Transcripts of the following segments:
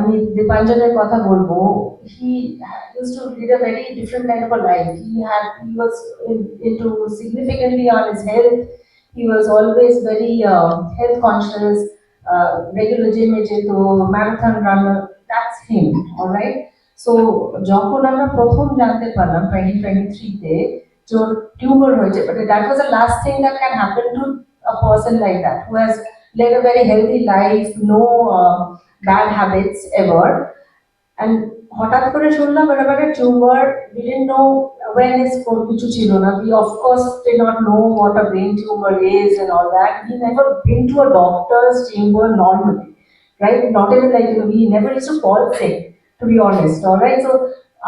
আমি দীপাঞ্জনের কথা বলবো, he used to lead a very different kind of a life. He was into significantly on his health. He was always very health conscious, regular gym এ যেত, marathon runner. That's him, all right? So যখন আমরা প্রথম জানতে পারলাম 2023 তে যে ওর tumour হয়েছে, but that was the last thing that can happen to a person like that who has led a very healthy life, no bad habits ever. And হঠাৎ করে শুনলাম এরকম একটা tumour, we didn't know awareness কিছু ছিল না. We of course did not know what a brain tumor is and all that. We never been to a doctor's chamber normally, right? Not even like, we never used to fall sick, to be honest, all right? So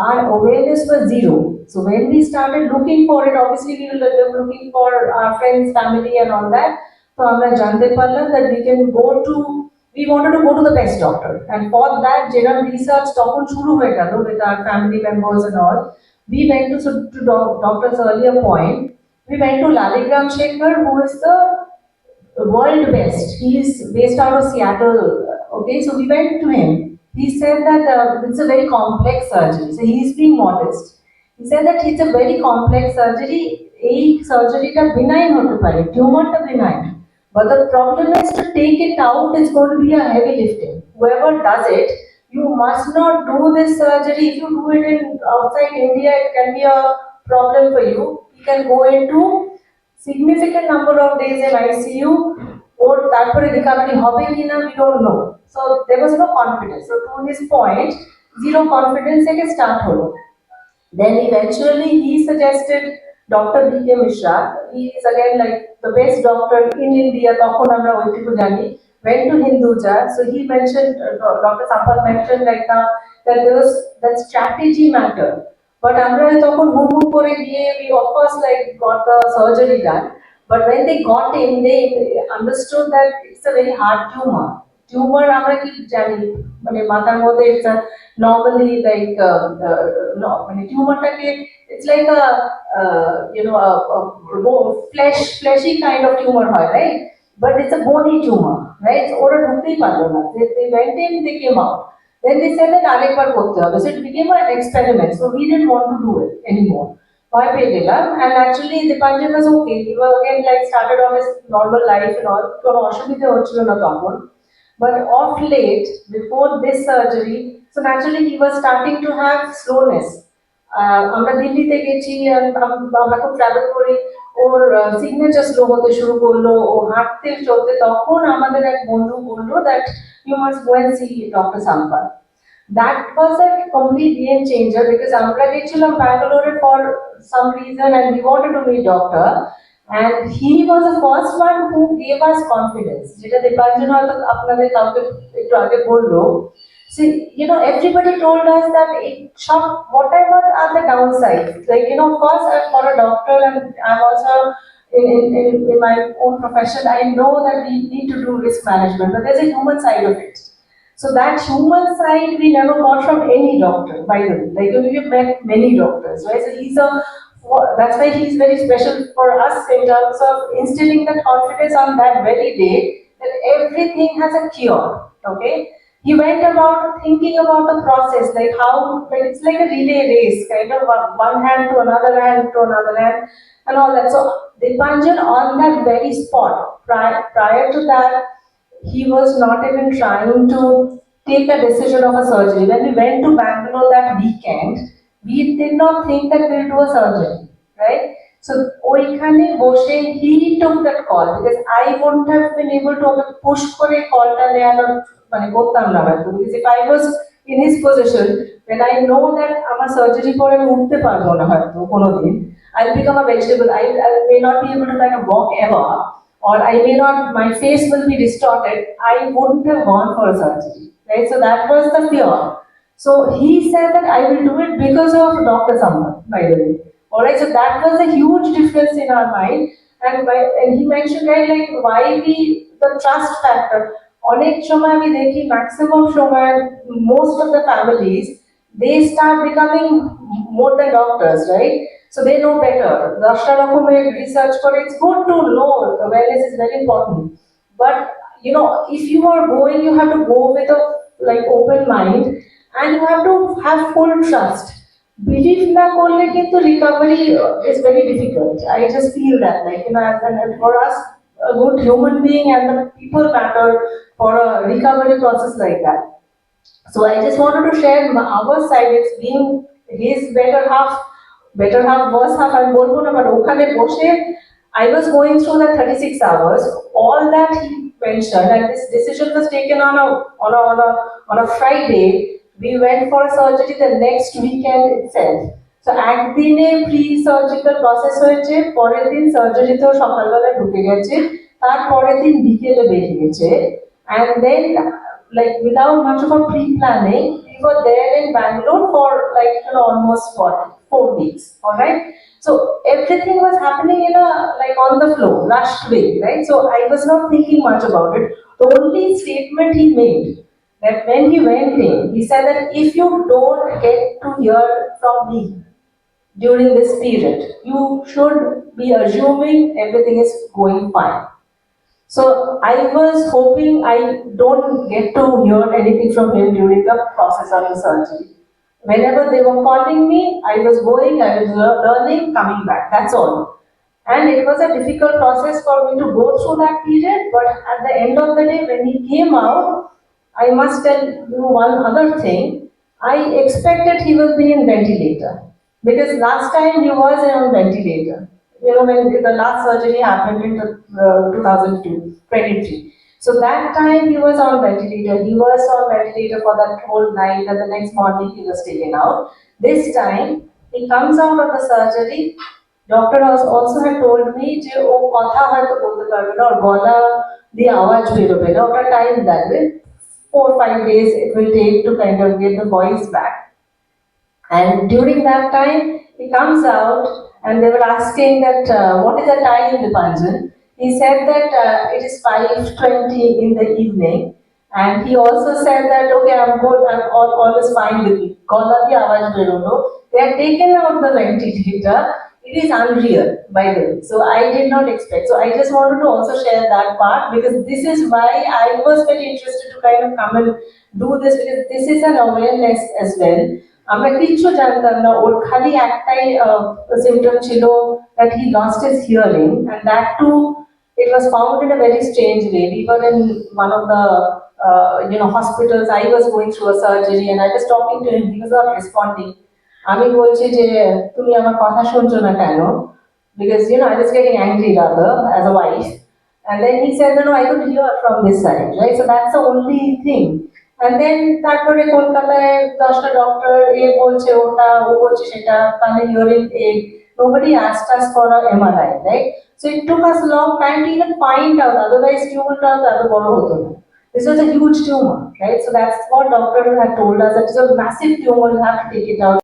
our awareness was zero. So when we started looking for it, obviously we were looking for our friends, family and all that. So আমরা জানতে পারলাম that we wanted to go to the best doctor, and for that general research তখন শুরু হয়ে গেল with our family members and all. We went to doctor's earlier point. We went to Laligram Shekhar, who is the world best. He is based out of Seattle. Okay, so we went to him. He said that it's a very complex surgery. So he's being modest. He said that it's a very complex surgery. A surgery ta benign hote pare, tumor ta benign. But the problem is to take it out is going to be a heavy lifting. Whoever does it, you must not do this surgery. If you do it in outside India, it can be a problem for you. You can go into significant number of days in ICU, or তারপরে recovery হবে কিনা we don't know. So there was no confidence. So to his point, zero confidence থেকে start হলো. Then eventually he suggested Dr. B.K. Mishra. He is again like the best doctor in India. তখন আমরা ওইটুকু জানি. Went to Hinduja. So he mentioned, Dr. Sampath mentioned like now that there was that strategy matter. But আমরা তখন হুড় করে গিয়ে we of course like got the surgery done. But when they got in, they understood that it's a very hard tumor. Tumor আমরা কি জানি, মানে মাথার মধ্যে it's a normally like মানে টিউমারটাকে it's like a fleshy kind of tumor হয়, right? But it's a bony tumor, right? So ওরা ঢুকতেই পারলো না. They went in, they came out. Then they said that আরেকবার করতে হবে. So it became an experiment. So we didn't want to do it anymore. ভয় পেয়ে গেলাম. And actually Dipanjayn was okay. He was again like started on his normal life and all. কোনো অসুবিধা হচ্ছিল না তখন. But of late, before this surgery, so naturally he was starting to have slowness. আমরা দিল্লিতে গেছি, আমরা খুব ট্রাভেল করি, ওর সিগনেচার স্লো হতে শুরু করলো, ও হাঁটতে চলতে, তখন আমাদের এক বন্ধু বললো that you must go and see Dr. Sampath. That was a complete game changer because আমরা গেছিলাম Bangalore for some reason and we wanted to meet doctor, and he was the first one who gave us confidence. যেটা Dipanjayn হয়তো আপনাদের কাউকে একটু আগে বললো. See, everybody told us that whatever are the downsides. Like, of course, I'm not a doctor and I'm also in my own profession. I know that we need to do risk management, but there's a human side of it. So that human side we never got from any doctor, by the way. Like, we've met many doctors, right? So that's why he's very special for us in terms of instilling that confidence on that very day that everything has a cure, okay? He went about thinking about the process, like how, like it's like a relay race, kind of one hand to another hand to another hand and all that. So Dipanjayn on that very spot, prior to that, he was not even trying to take a decision of a surgery. When we went to Bangalore that weekend, we did not think that we'll do a surgery, right? So ওইখানে বসে he took that call because I wouldn't have been able to push করে কলটা নেওয়ার মানে করতাম না হয়তো, because if I was in his position, then I know that আমার সার্জারি পরে আমি উঠতে পারবো না হয়তো কোনোদিন, I'll become a vegetable. I may not be able to kind of walk ever, or I may not, my face will be distorted. I wouldn't have gone for a surgery, right? So that was the fear. So he said that I will do it because of Dr. Sampath, by the way. Alright, so that was a huge difference in our mind. And he mentioned, right, like why the trust factor. অনেক সময় আমি দেখি maximum সময় most of the families, they start becoming more than doctors, right? So they know better. দশটা রকমের research করে, it's good to know, awareness is very important. But if you are going, you have to go with like open mind, and you have to have full trust. Belief na korle kintu recovery is very difficult. I just feel that, like, and for us, a good human being and the people matter for a recovery process like that. So I just wanted to share our side. It's being his better half, worse half, আমি বলবো না, but ওখানে বসে I was going through the 36 hours, all that he mentioned, and this decision was taken on a Friday. We went for a surgery the next weekend itself. So একদিনে pre-surgical process হয়েছে, পরের দিন সার্জারিতেও সকালবেলা ঢুকে গেছে, তারপরের দিন বিকেলে বেরিয়ে গেছে, and then, like, without much of a pre-planning, we were there in Bangalore for, like, almost 4 weeks. All right. So everything was happening in a, like, on the flow, rushed way, right? So I was not thinking much about it. The only statement he made, that when he went in, he said that if you don't get to hear from me during this period, you should be assuming everything is going fine. So I was hoping I don't get to hear anything from him during the process of the surgery. Whenever they were calling me, I was going, I was learning, coming back. That's all. And it was a difficult process for me to go through that period. But at the end of the day, when he came out, I must tell you one other thing. I expected he will be in ventilator, because last time he was on ventilator. When the last surgery happened in 2023. So that time he was on ventilator. He was on ventilator for that whole night, and the next morning he was taken out. This time he comes out of the surgery. Doctor also had told me যে ও কথা হয়তো বলতে পারবে না, ওর গলা দিয়ে আওয়াজ বেরোবে না, ওটা টাইম লাগবে, 4-5 days it will take to kind of get the voice back. And during that time, he comes out, and they were asking that, what is the time, Dipanjayn? He said that it is 5:20 in the evening. And he also said that, okay, I'm good, all is fine with me. Gola di awaj berono. They had taken out the ventilator. It is unreal, by the way. So I did not expect. So I just wanted to also share that part, because this is why I was very interested to kind of come and do this, because this is an awareness as well. আমরা কিচ্ছু জানতাম না, ওর খালি একটাই symptom ছিল, that he lost his hearing, and that too, it was found in a very strange way. We were in one of the hospitals. I was going through a surgery, and I was talking to him. He was not responding. আমি বলছি যে তুমি আমার কথা শুনছো না কেন, because I was getting angry rather as a wife. And then he said, no, I could hear from this side, right? So that's the only thing. And then তারপরে কলকাতায় 10টা ডক্টর বলছে ওটা, ও বলছে সেটা, কানে hearing aid. Nobody asked us for an MRI, right? So it took us a long time to even find out. Otherwise, tumor এত বড় হতো না. This was a huge tumor, right? So that's what doctor had told us, that it's a massive tumor, you have to take it out.